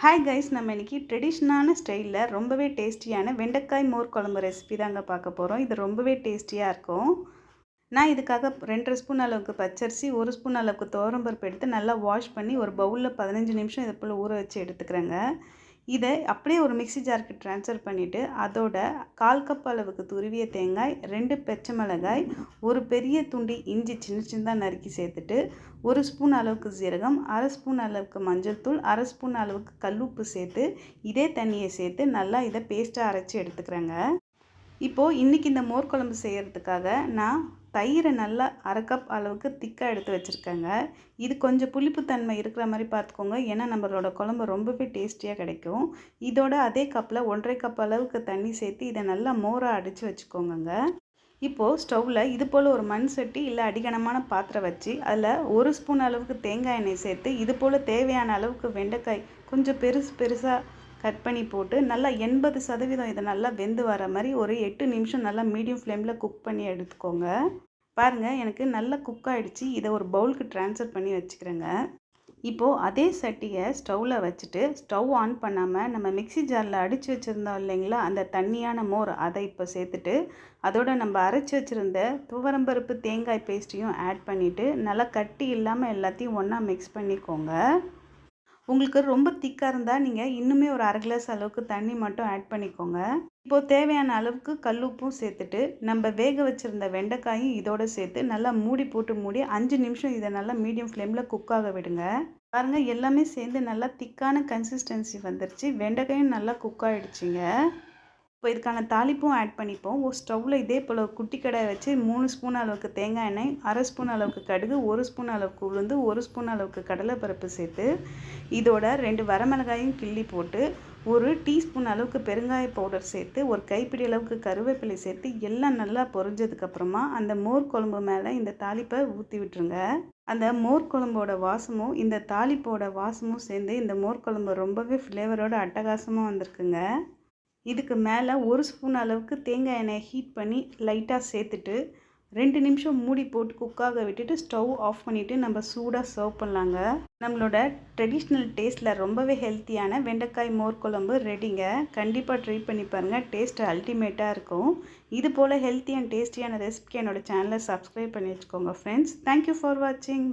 Hi guys, நம்ம இன்றைக்கி ட்ரெடிஷ்னலான ஸ்டைலில் ரொம்பவே டேஸ்டியான வெண்டைக்காய் மோர் குழம்பு ரெசிபி தாங்க பார்க்க போகிறோம். இது ரொம்பவே டேஸ்டியாக இருக்கும். நான் இதுக்காக 2 ஸ்பூன் அளவுக்கு பச்சரிசி, 1 ஸ்பூன் அளவுக்கு துவரம்பருப்பு எடுத்து நல்லா வாஷ் பண்ணி ஒரு பவுலில் 15 நிமிஷம் இது போல் ஊற வச்சு எடுத்துக்கிறேங்க. இதை அப்படியே ஒரு மிக்ஸி ஜாருக்கு ட்ரான்ஸ்ஃபர் பண்ணிவிட்டு அதோட 1/4 கப் அளவுக்கு துருவிய தேங்காய், 2 பச்சை மிளகாய், ஒரு பெரிய துண்டு இஞ்சி சின்ன சின்னதாக நறுக்கி சேர்த்துட்டு 1 ஸ்பூன் அளவுக்கு சீரகம், 1/2 ஸ்பூன் அளவுக்கு மஞ்சள் தூள், 1/2 ஸ்பூன் அளவுக்கு கல்லுப்பு சேர்த்து இதே தண்ணியை சேர்த்து நல்லா இதை பேஸ்ட்டாக அரைச்சி எடுத்துக்கிறேங்க. இப்போது இன்றைக்கி இந்த மோர் குழம்பு செய்கிறதுக்காக நான் தயிரை நல்லா 1/2 கப் அளவுக்கு திக்காக எடுத்து வச்சுருக்கேங்க. இது கொஞ்சம் புளிப்புத்தன்மை இருக்கிற மாதிரி பார்த்துக்கோங்க, ஏன்னா நம்மளோட குழம்பு ரொம்பவே டேஸ்டியாக கிடைக்கும். இதோட அதே கப்பில் 1/2 கப் அளவுக்கு தண்ணி சேர்த்து இதை நல்லா மோராக அடித்து வச்சுக்கோங்க. இப்போது ஸ்டவ்வில் இது போல் ஒரு மண் சட்டி இல்லை அடிகனமான பாத்திரம் வச்சு அதில் 1 ஸ்பூன் அளவுக்கு தேங்காய் எண்ணெய் சேர்த்து இது போல் தேவையான அளவுக்கு வெண்டைக்காய் கொஞ்சம் பெருசாக கட் பண்ணி போட்டு நல்லா 80% இதை நல்லா வெந்து வர மாதிரி ஒரு 8 நிமிஷம் நல்லா மீடியம் ஃப்ளேமில் குக் பண்ணி எடுத்துக்கோங்க. பாருங்கள், எனக்கு நல்லா குக் ஆகிடுச்சு. இதை ஒரு பவுலுக்கு ட்ரான்ஸ்ஃபர் பண்ணி வச்சுக்கிறேங்க. இப்போது அதே சட்டியை ஸ்டவ்வில் வச்சுட்டு ஸ்டவ் ஆன் பண்ணாமல் நம்ம மிக்ஸி ஜாரில் அடித்து வச்சுருந்தோம் இல்லைங்களா, அந்த தண்ணியான மோர் அதை இப்போ சேர்த்துட்டு அதோடு நம்ம அரைச்சி வச்சுருந்த துவரம்பருப்பு தேங்காய் பேஸ்ட்டையும் ஆட் பண்ணிவிட்டு நல்லா கட்டி இல்லாமல் எல்லாத்தையும் ஒன்றா மிக்ஸ் பண்ணிக்கோங்க. உங்களுக்கு ரொம்ப திக்காக இருந்தால் நீங்கள் இன்னுமே ஒரு 1/2 கிளாஸ் அளவுக்கு தண்ணி மட்டும் ஆட் பண்ணிக்கோங்க. இப்போது தேவையான அளவுக்கு கல்லுப்பும் சேர்த்துட்டு நம்ம வேக வச்சுருந்த வெண்டைக்காயும் இதோடு சேர்த்து நல்லா மூடி 5 நிமிஷம் இதை நல்லா மீடியம் ஃப்ளேமில் குக் ஆக விடுங்க. பாருங்கள், எல்லாமே சேர்ந்து நல்லா திக்கான கன்சிஸ்டன்சி வந்துருச்சு. வெண்டைக்காயும் நல்லா குக் ஆகிடுச்சிங்க. இப்போ இதுக்கான தாளிப்பும் ஆட் பண்ணிப்போம். ஒரு ஸ்டவ்வில் இதே போல் குட்டி கடாயை வச்சு 3 ஸ்பூன் அளவுக்கு தேங்காய் எண்ணெய், 1/2 ஸ்பூன் அளவுக்கு கடுகு, 1 ஸ்பூன் அளவுக்கு உளுந்து, 1 ஸ்பூன் அளவுக்கு கடலைப்பருப்பு சேர்த்து இதோட 2 வரமிளகாயும் கிள்ளி போட்டு 1 டீஸ்பூன் அளவுக்கு பெருங்காய பவுடர் சேர்த்து ஒரு கைப்பிடி அளவுக்கு கருவேப்பிலை சேர்த்து எல்லாம் நல்லா பொரிஞ்சதுக்கப்புறமா அந்த மோர் குழம்பு மேலே இந்த தாளிப்பை ஊற்றி விட்டுருங்க. அந்த மோர் குழம்போட வாசமும் இந்த தாளிப்போட வாசமும் சேர்ந்து இந்த மோர் குழம்பு ரொம்பவே ஃப்ளேவரோட அட்டகாசமாக வந்திருக்குங்க. இதுக்கு மேலே 1 ஸ்பூன் அளவுக்கு தேங்காய் எண்ணெயை ஹீட் பண்ணி லைட்டாக சேர்த்துட்டு 2 நிமிஷம் மூடி போட்டு குக்காக விட்டுட்டு ஸ்டவ் ஆஃப் பண்ணிவிட்டு நம்ம சூடாக சர்வ் பண்ணலாங்க. நம்மளோட ட்ரெடிஷ்னல் டேஸ்ட்டில் ரொம்பவே ஹெல்த்தியான வெண்டைக்காய் மோர் குழம்பு ரெடிங்க. கண்டிப்பாக ட்ரை பண்ணி பாருங்கள், டேஸ்ட்டு அல்டிமேட்டாக இருக்கும். இது போல் ஹெல்த்தி அண்ட் டேஸ்டியான ரெசிபிக்கு என்னோடய சேனலை சப்ஸ்கிரைப் பண்ணி வச்சுக்கோங்க ஃப்ரெண்ட்ஸ். தேங்க்யூ ஃபார் வாட்சிங்.